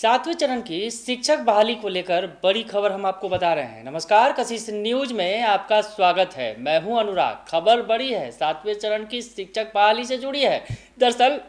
सातवें चरण की शिक्षक बहाली को लेकर बड़ी खबर हम आपको बता रहे हैं। नमस्कार, कशिश न्यूज में आपका स्वागत है। मैं हूं अनुराग। खबर बड़ी है, सातवें चरण की शिक्षक बहाली से जुड़ी है। दरअसल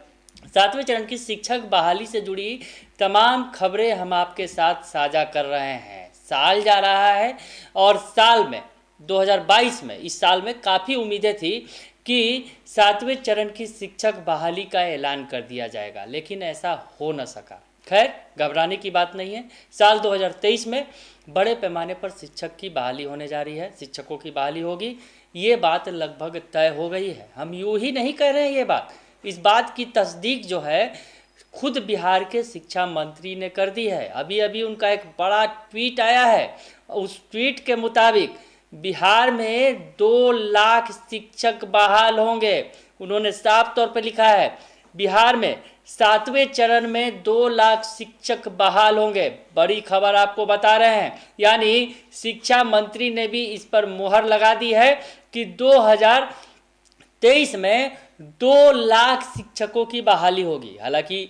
सातवें चरण की शिक्षक बहाली से जुड़ी तमाम खबरें हम आपके साथ साझा कर रहे हैं। साल जा रहा है और साल में 2022 में इस साल में काफ़ी उम्मीदें थी कि सातवें चरण की शिक्षक बहाली का ऐलान कर दिया जाएगा, लेकिन ऐसा हो न सका। खैर, घबराने की बात नहीं है। साल 2023 में बड़े पैमाने पर शिक्षक की बहाली होने जा रही है, शिक्षकों की बहाली होगी। ये बात लगभग तय हो गई है। हम यूँ ही नहीं कह रहे हैं ये बात, इस बात की तस्दीक जो है खुद बिहार के शिक्षा मंत्री ने कर दी है। अभी अभी उनका एक बड़ा ट्वीट आया है। उस ट्वीट के मुताबिक बिहार में 2 लाख शिक्षक बहाल होंगे। उन्होंने साफ तौर पर लिखा है, बिहार में सातवें चरण में 2 लाख शिक्षक बहाल होंगे। बड़ी खबर आपको बता रहे हैं, यानी शिक्षा मंत्री ने भी इस पर मुहर लगा दी है कि 2023 में 2 लाख शिक्षकों की बहाली होगी। हालांकि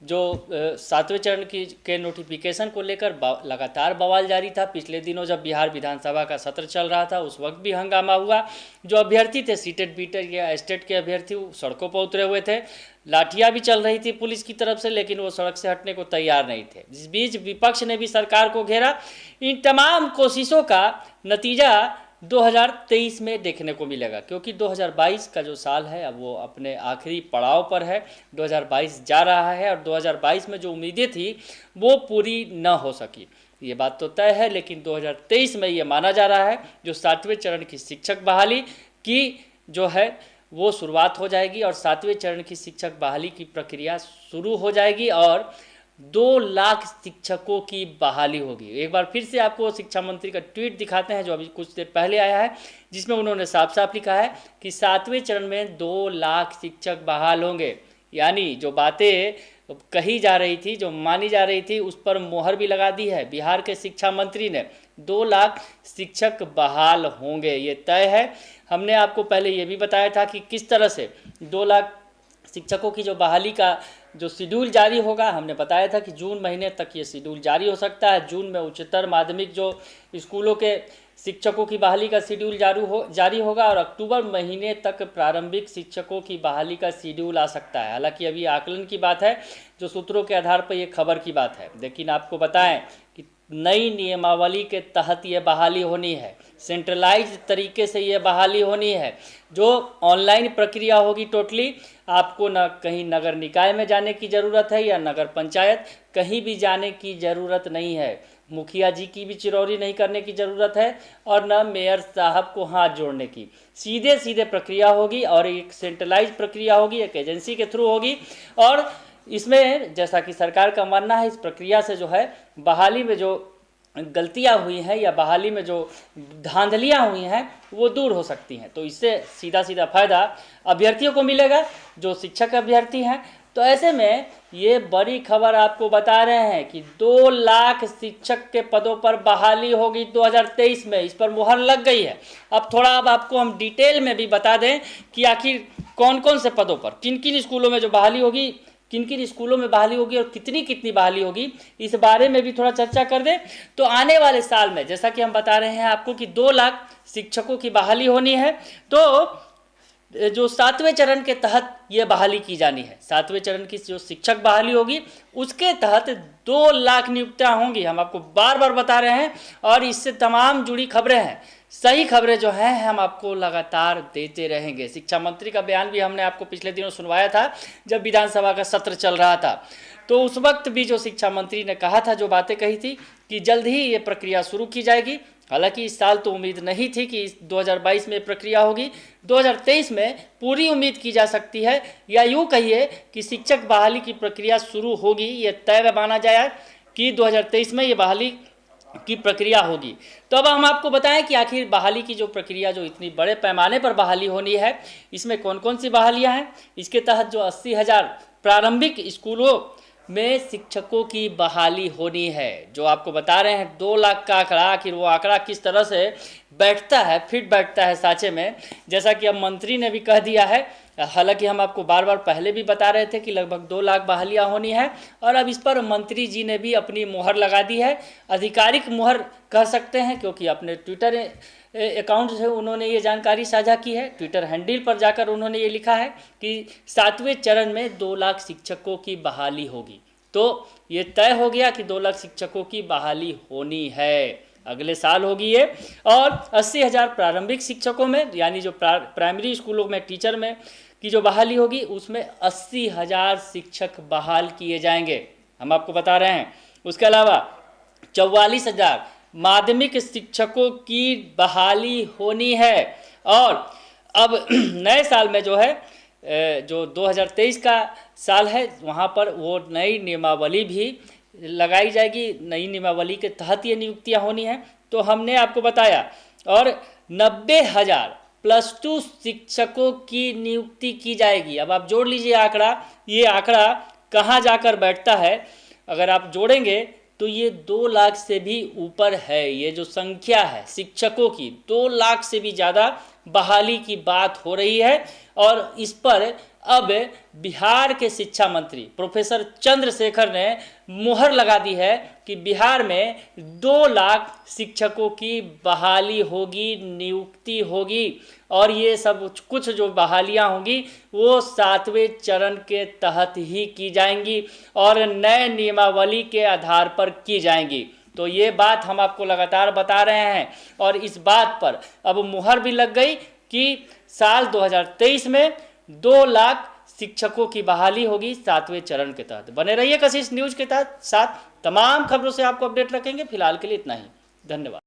जो सातवें चरण के नोटिफिकेशन को लेकर लगातार बवाल जारी था। पिछले दिनों जब बिहार विधानसभा का सत्र चल रहा था, उस वक्त भी हंगामा हुआ। जो अभ्यर्थी थे, सीटेट बीटेट या एस्टेट के अभ्यर्थी, सड़कों पर उतरे हुए थे। लाठियां भी चल रही थी पुलिस की तरफ से, लेकिन वो सड़क से हटने को तैयार नहीं थे। इस बीच विपक्ष ने भी सरकार को घेरा। इन तमाम कोशिशों का नतीजा 2023 में देखने को मिलेगा, क्योंकि 2022 का जो साल है अब वो अपने आखिरी पड़ाव पर है। 2022 जा रहा है और 2022 में जो उम्मीदें थी वो पूरी न हो सकी, ये बात तो तय है। लेकिन 2023 में ये माना जा रहा है जो सातवें चरण की शिक्षक बहाली की जो है वो शुरुआत हो जाएगी और सातवें चरण की शिक्षक बहाली की प्रक्रिया शुरू हो जाएगी और 2 लाख शिक्षकों की बहाली होगी। एक बार फिर से आपको शिक्षा मंत्री का ट्वीट दिखाते हैं जो अभी कुछ देर पहले आया है, जिसमें उन्होंने साफ साफ लिखा है कि सातवें चरण में 2 लाख शिक्षक बहाल होंगे। यानी जो बातें कही जा रही थी, जो मानी जा रही थी, उस पर मोहर भी लगा दी है बिहार के शिक्षा मंत्री ने। 2 लाख शिक्षक बहाल होंगे, ये तय है। हमने आपको पहले ये भी बताया था कि किस तरह से 2 लाख शिक्षकों की जो बहाली का जो शेड्यूल जारी होगा। हमने बताया था कि जून महीने तक ये शेड्यूल जारी हो सकता है। जून में उच्चतर माध्यमिक जो स्कूलों के शिक्षकों की बहाली का शेड्यूल जारी होगा और अक्टूबर महीने तक प्रारंभिक शिक्षकों की बहाली का शेड्यूल आ सकता है। हालांकि अभी आकलन की बात है, जो सूत्रों के आधार पर ये खबर की बात है। लेकिन आपको बताएं कि नई नियमावली के तहत ये बहाली होनी है, सेंट्रलाइज्ड तरीके से ये बहाली होनी है। जो ऑनलाइन प्रक्रिया होगी टोटली, आपको न कहीं नगर निकाय में जाने की ज़रूरत है या नगर पंचायत, कहीं भी जाने की ज़रूरत नहीं है। मुखिया जी की भी चिरौरी नहीं करने की ज़रूरत है और न मेयर साहब को हाथ जोड़ने की। सीधे सीधे प्रक्रिया होगी और एक सेंट्रलाइज प्रक्रिया होगी, एक एजेंसी के थ्रू होगी। और इसमें जैसा कि सरकार का मानना है, इस प्रक्रिया से जो है बहाली में जो गलतियां हुई हैं या बहाली में जो धांधलियां हुई हैं वो दूर हो सकती हैं। तो इससे सीधा सीधा फ़ायदा अभ्यर्थियों को मिलेगा जो शिक्षक अभ्यर्थी हैं। तो ऐसे में ये बड़ी खबर आपको बता रहे हैं कि 2 लाख शिक्षक के पदों पर बहाली होगी 2023 में। इस पर मुहर लग गई है। अब आपको हम डिटेल में भी बता दें कि आखिर कौन कौन से पदों पर, किन किन स्कूलों में जो बहाली होगी, किन किन स्कूलों में बहाली होगी और कितनी कितनी बहाली होगी, इस बारे में भी थोड़ा चर्चा कर दें। तो आने वाले साल में जैसा कि हम बता रहे हैं आपको कि 2 लाख शिक्षकों की बहाली होनी है। तो जो सातवें चरण के तहत ये बहाली की जानी है, सातवें चरण की जो शिक्षक बहाली होगी उसके तहत 2 लाख नियुक्तियां होंगी। हम आपको बार बार बता रहे हैं और इससे तमाम जुड़ी खबरें हैं। सही खबरें जो हैं हम आपको लगातार देते रहेंगे। शिक्षा मंत्री का बयान भी हमने आपको पिछले दिनों सुनवाया था जब विधानसभा का सत्र चल रहा था। तो उस वक्त भी जो शिक्षा मंत्री ने कहा था, जो बातें कही थी कि जल्द ही ये प्रक्रिया शुरू की जाएगी। हालांकि इस साल तो उम्मीद नहीं थी कि 2022 में प्रक्रिया होगी, 2023 में पूरी उम्मीद की जा सकती है, या यूँ कहिए कि शिक्षक बहाली की प्रक्रिया शुरू होगी। ये तय माना जाए कि 2023 में ये बहाली की प्रक्रिया होगी। तो अब हम आपको बताएं कि आखिर बहाली की जो प्रक्रिया, जो इतनी बड़े पैमाने पर बहाली होनी है, इसमें कौन कौन सी बहालियां हैं। इसके तहत जो 80,000 प्रारंभिक स्कूलों में शिक्षकों की बहाली होनी है, जो आपको बता रहे हैं 2 लाख का आंकड़ा। आखिर वो आंकड़ा किस तरह से बैठता है, फिट बैठता है साँचे में, जैसा कि अब मंत्री ने भी कह दिया है हालांकि हम आपको बार बार पहले भी बता रहे थे कि लगभग 2 लाख बहालियाँ होनी है, और अब इस पर मंत्री जी ने भी अपनी मुहर लगा दी है। आधिकारिक मुहर कह सकते हैं, क्योंकि अपने ट्विटर अकाउंट से उन्होंने ये जानकारी साझा की है। ट्विटर हैंडल पर जाकर उन्होंने ये लिखा है कि 7वें चरण में 2 लाख शिक्षकों की बहाली होगी। तो ये तय हो गया कि 2 लाख शिक्षकों की बहाली होनी है, अगले साल होगी ये। और 80,000 प्रारंभिक शिक्षकों में, यानी जो प्राइमरी स्कूलों में टीचर में की जो बहाली होगी, उसमें 80,000 शिक्षक बहाल किए जाएंगे, हम आपको बता रहे हैं। उसके अलावा 44,000 माध्यमिक शिक्षकों की बहाली होनी है। और अब नए साल में जो है, जो 2023 का साल है, वहाँ पर वो नई नियमावली भी लगाई जाएगी। नई नियमावली के तहत ये नियुक्तियाँ होनी हैं, तो हमने आपको बताया। और 90,000 +2 शिक्षकों की नियुक्ति की जाएगी। अब आप जोड़ लीजिए आंकड़ा, ये आंकड़ा कहाँ जाकर बैठता है। अगर आप जोड़ेंगे तो ये 2 लाख से भी ऊपर है। ये जो संख्या है शिक्षकों की, 2 लाख से भी ज़्यादा बहाली की बात हो रही है। और इस पर अब बिहार के शिक्षा मंत्री प्रोफेसर चंद्रशेखर ने मुहर लगा दी है कि बिहार में 2 लाख शिक्षकों की बहाली होगी, नियुक्ति होगी। और ये सब कुछ जो बहालियां होंगी वो 7वें चरण के तहत ही की जाएंगी और नए नियमावली के आधार पर की जाएंगी। तो ये बात हम आपको लगातार बता रहे हैं, और इस बात पर अब मुहर भी लग गई कि साल 2023 में 2 लाख शिक्षकों की बहाली होगी 7वें चरण के तहत। बने रहिए कशिश न्यूज़ के साथ। तमाम खबरों से आपको अपडेट रखेंगे। फिलहाल के लिए इतना ही, धन्यवाद।